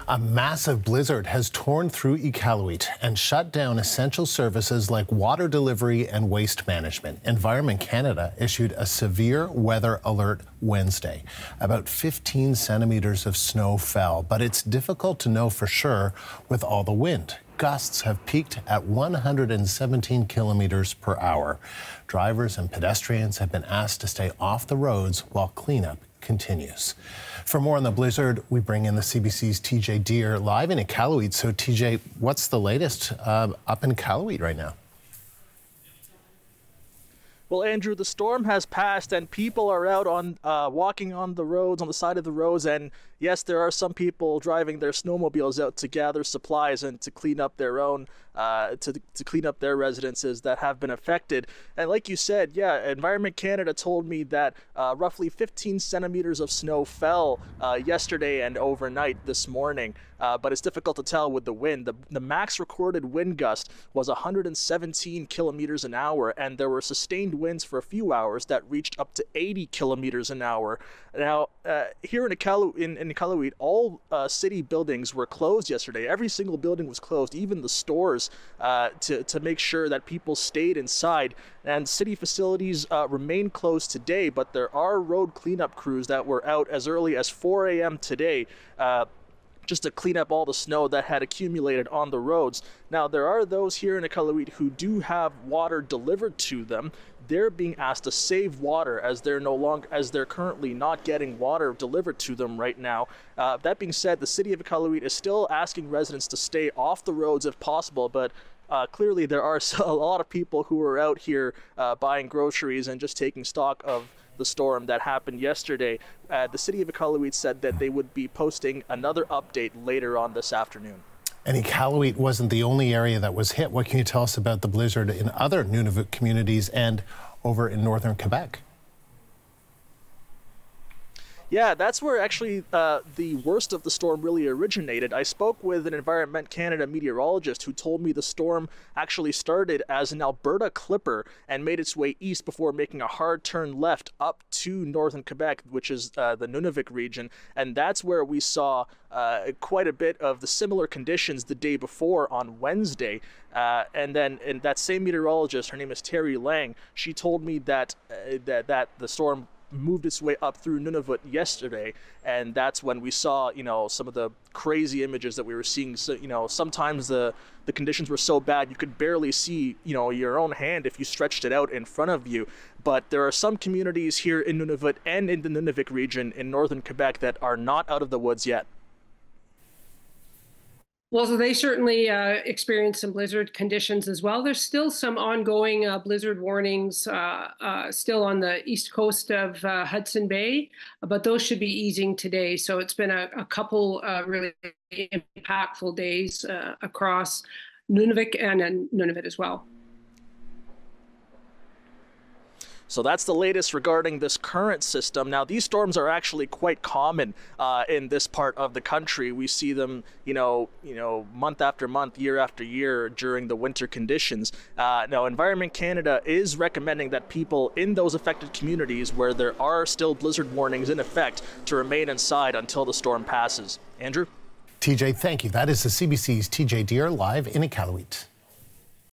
A massive blizzard has torn through Iqaluit and shut down essential services like water delivery and waste management. Environment Canada issued a severe weather alert Wednesday. About 15 centimeters of snow fell, but it's difficult to know for sure with all the wind. Gusts have peaked at 117 kilometers per hour. Drivers and pedestrians have been asked to stay off the roads while cleanup continues. For more on the blizzard, we bring in the CBC's TJ Deer live in Iqaluit. So TJ, what's the latest up in Iqaluit right now? Well, Andrew, the storm has passed and people are out on walking on the roads, on the side of the roads. And yes, there are some people driving their snowmobiles out to gather supplies and to clean up their own, to clean up their residences that have been affected. And like you said, yeah, Environment Canada told me that roughly 15 centimeters of snow fell yesterday and overnight this morning. But it's difficult to tell with the wind. The max recorded wind gust was 117 kilometers an hour, and there were sustained winds for a few hours that reached up to 80 kilometers an hour. Now, here in Iqaluit, all city buildings were closed yesterday. Every single building was closed, even the stores, to make sure that people stayed inside. And city facilities remain closed today, but there are road cleanup crews that were out as early as 4 a.m. today. Just to clean up all the snow that had accumulated on the roads. Now, there are those here in Iqaluit who do have water delivered to them. They're being asked to save water as they're currently not getting water delivered to them right now. That being said, the city of Iqaluit is still asking residents to stay off the roads if possible, but clearly there are a lot of people who are out here buying groceries and just taking stock of the storm that happened yesterday. The city of Iqaluit said that they would be posting another update later on this afternoon. And Iqaluit wasn't the only area that was hit. What can you tell us about the blizzard in other Nunavut communities and over in northern Quebec? Yeah, that's where actually the worst of the storm really originated. I spoke with an Environment Canada meteorologist who told me the storm actually started as an Alberta clipper and made its way east before making a hard turn left up to northern Quebec, which is the Nunavik region. And that's where we saw quite a bit of the similar conditions the day before on Wednesday. And that same meteorologist, her name is Terry Lang, she told me that that the storm moved its way up through Nunavut yesterday, and that's when we saw, some of the crazy images that we were seeing. So, sometimes the conditions were so bad you could barely see, your own hand if you stretched it out in front of you. But there are some communities here in Nunavut and in the Nunavik region in northern Quebec that are not out of the woods yet. Well, so they certainly experienced some blizzard conditions as well. There's still some ongoing blizzard warnings still on the east coast of Hudson Bay, but those should be easing today. So it's been a couple really impactful days across Nunavik and Nunavut as well. So that's the latest regarding this current system. Now, these storms are actually quite common in this part of the country. We see them, month after month, year after year during the winter conditions. Now, Environment Canada is recommending that people in those affected communities where there are still blizzard warnings in effect to remain inside until the storm passes. Andrew? TJ, thank you. That is the CBC's TJ Deer live in Iqaluit.